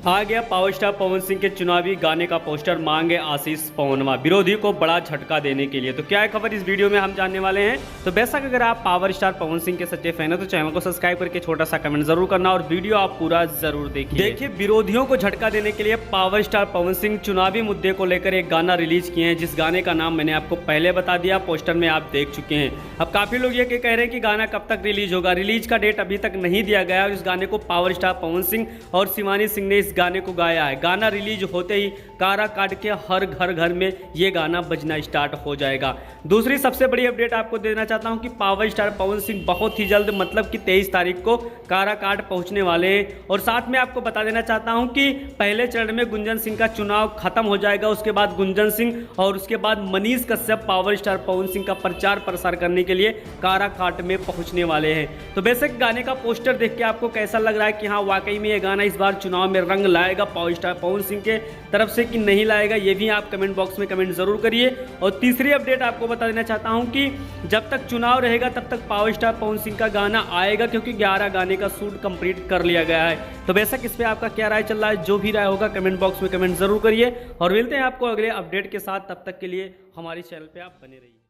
आ गया power star Pawan Singh के चुनावी गाने का पोस्टर, मांगे आशीष पवनवा, विरोधी को बड़ा झटका देने के लिए। तो क्या है खबर इस वीडियो में हम जानने वाले हैं। तो बेशक अगर आप पावर स्टार पवन सिंह के सच्चे फैन हो तो चैनल को सब्सक्राइब करके छोटा सा कमेंट जरूर करना और वीडियो आप पूरा जरूर देखिए। विरोधियों को झटका देने के लिए पावर स्टार पवन सिंह चुनावी मुद्दे को लेकर एक गाना रिलीज किए हैं, जिस गाने का नाम मैंने आपको पहले बता दिया, पोस्टर में आप देख चुके हैं। अब काफी लोग ये कह रहे हैं कि गाना कब तक रिलीज होगा। रिलीज का डेट अभी तक नहीं दिया गया। इस गाने को पावर स्टार पवन सिंह और शिवानी सिंह ने इस गाने को गाया है। गाना रिलीज होते ही कारा काट के हर घर में ये गाना बजना स्टार्ट हो जाएगा। दूसरी सबसे बड़ी अपडेट आपको देना चाहता हूं कि पावर स्टार पवन सिंह बहुत ही जल्द, मतलब कि 23 तारीख को कारा काट पहुंचने वाले हैं। और साथ में आपको बता देना चाहता हूं कि पहले चरण में गुंजन सिंह का चुनाव खत्म हो जाएगा, उसके बाद गुंजन सिंह और उसके बाद मनीष कश्यप पावर स्टार पवन सिंह का प्रचार प्रसार करने के लिए कारा काट में पहुंचने वाले हैं। तो बेशक गाने का पोस्टर देख के आपको कैसा लग रहा है कि हाँ वाकई में ये गाना इस बार चुनाव में रंग लाएगा पावर स्टार पवन सिंह के तरफ से कि नहीं लाएगा, ये भी आप कमेंट बॉक्स में कमेंट जरूर करिए। और तीसरी अपडेट आपको बता देना चाहता हूं कि जब तक चुनाव रहेगा तब तक पावर स्टार पवन सिंह का गाना आएगा, क्योंकि 11 गाने का शूट कंप्लीट कर लिया गया है। तो बेशक इस पे आपका क्या राय चल रहा है, जो भी राय होगा कमेंट बॉक्स में कमेंट जरूर करिए। और मिलते हैं आपको अगले अपडेट के साथ, तब तक के लिए हमारे चैनल पे आप बने रहिए।